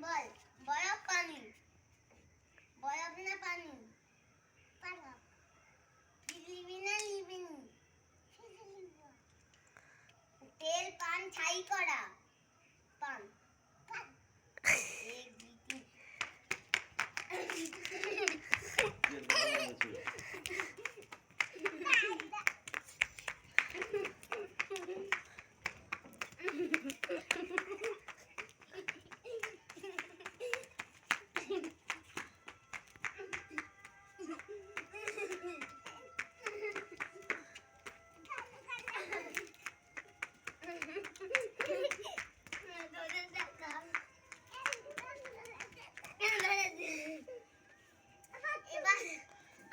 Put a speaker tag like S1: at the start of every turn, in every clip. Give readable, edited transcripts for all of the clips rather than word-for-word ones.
S1: বল বরফ পানি বরফ না পানি বরফ লিবি না লিবিনি তেল পান ছাই করা পান এক দুই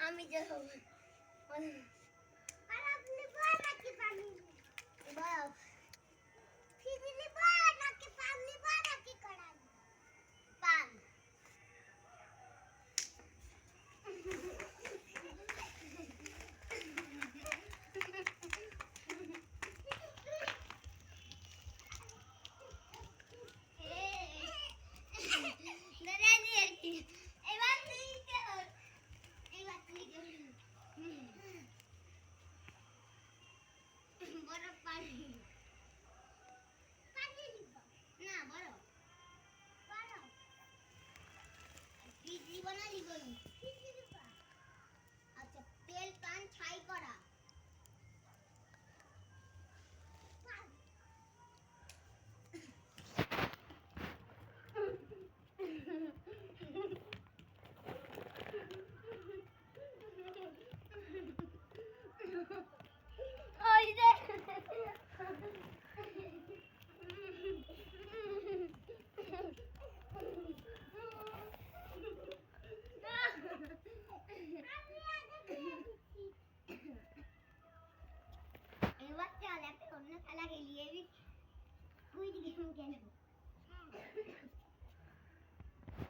S1: আমি যাব আর আপনি বল নাকি পানি বল ফিজিলি বল নাকি পানি বল নাকি কড়াই পান আচ্ছা তেল পান ছাই করা ওই রে এবার চল একটা অন্য খেলা খেলি এই কুইজ গেম খেলবো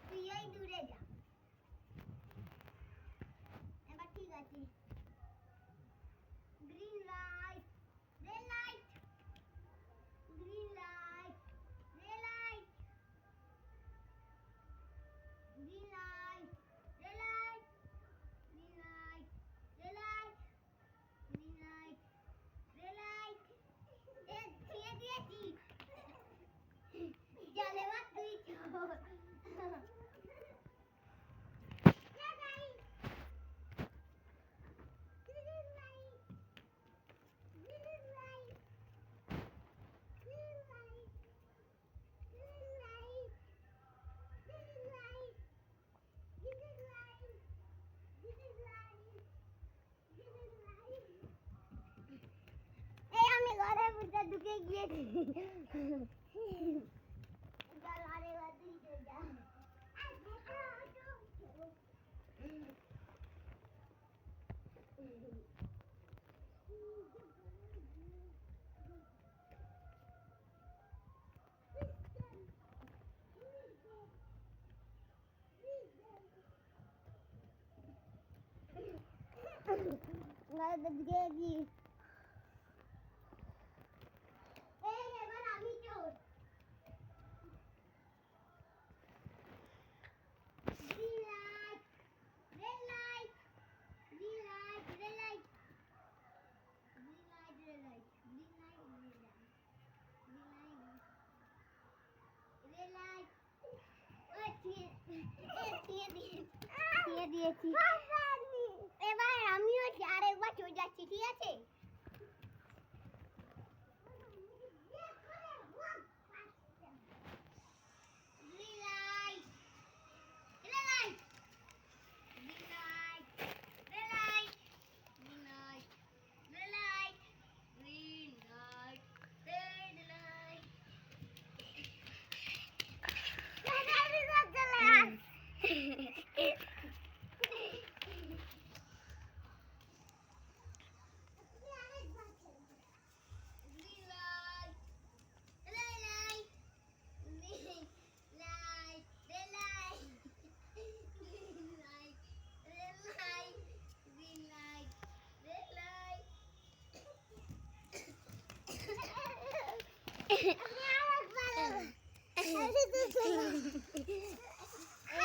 S1: তুই ওই দূরে যা এবার ঠিক আছে green light red light green light red light green light red light green light red light green light red light এ দিয়ে দিয়েছি চলে এবার তুই চল ঢুকে গিয়েছি এবার আমি চোর green light red light green light red light green light red light green light red light ওই দিয়ে দিয়েছি এবার আমিও আরেকবার চলে যাচ্ছি ঠিক আছে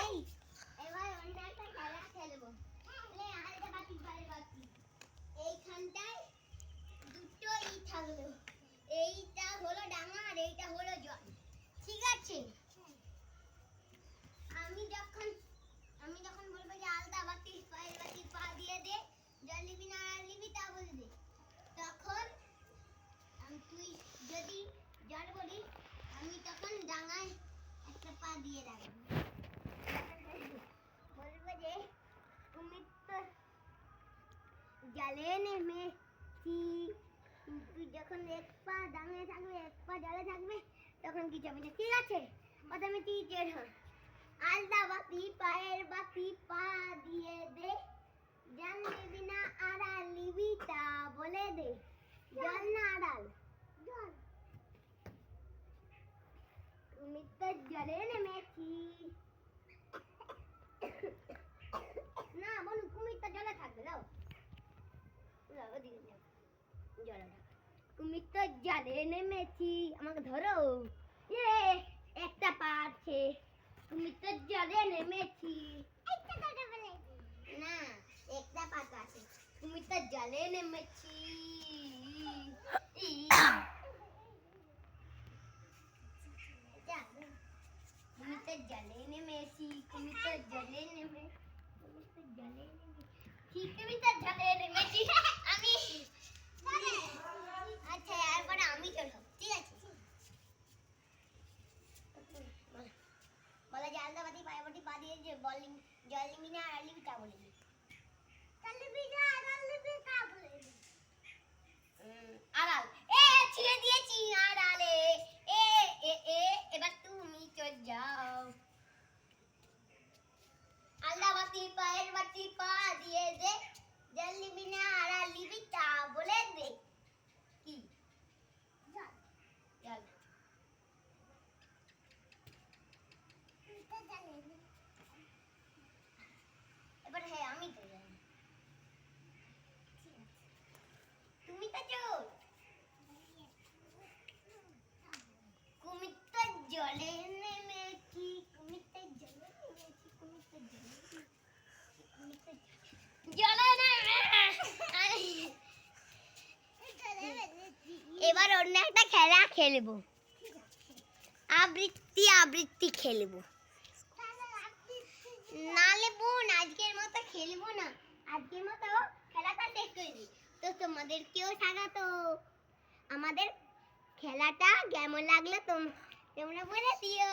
S1: এই এবার অন্য একটা খেলা খেলবো। লে আলদা বাতি বারে বাতি। এইখানটায় দুটো থাকলো। এইটা হলো ডাঙা আর এইটা হলো জল। ঠিক আছে? আমি যখন বলবো যে আলদা বাতি পায়ের বাতি পা দিয়ে দে, জল নিবি না আর নিবি তা বলে দে। তখন তুই যদি জল বলিস আমি তখন ডাঙায় একটা পা দিয়ে রাখবো। বলবো যে কুমির তো জলে নেমেছি। তুই যখন এক পা ডাঙায় থাকবে এক পা জলে থাকবে তখন কিছু হবে না। ঠিক আছে? প্রথমে তুই টের হ। আলদা বাতি পায়ের বাতি পা দিয়ে দে, জল নিবি না আড়াল নিবি তা বলে দে। জল না আড়াল? জল। কুমির তো জলে নেমেছি। না বলু কুমির তো জলে থাকবে। যাও ওদিকে যাও, জলে থাকবে। কুমির তো জলে নেমেছি। আমাকে ধরো। একটা পা আছে। কুমির তো জলে নেমেছি। না একটা পা আছে। কুমির তো জলে নেমেছি। কুমির তো জলে নেমেছি। কুমির তো জলে নেমে কুমির তো জলে নেমেছি। আমি আচ্ছা এরপরে আমি চলব। ঠিক আছে? বলে যে আলদা বাতি পায়ে বাতি পা দিয়ে যে জল নিবি না আর নিবি তা বলে দিই। আড়াল। ছিঁড়ে দিয়েছি আড়ালে। এবার তুমি চল যাও। আলদা বাতি পায়ের বাতি পা দিয়ে দে, জল নিবি না আড়াল নিবি তা বলে দে। কি? জল। এবার হ্যাঁ আমি তো জানি। তুমি তো চোর। কুমির তো জলে নেমেছি। কুমির তো জলে নেমেছি। কুমির তো জলে নেমেছি। এবার অন্য একটা খেলা খেলবো। আবৃত্তি আবৃত্তি খেলবো। নালে বোন আজকের মতো খেলবো না। আজকের মতো খেলাটা শেষ করে দিই। তো তোমাদেরকেও স্বাগত। আমাদের খেলাটা কেমন লাগলো তোমরা বলে দিও।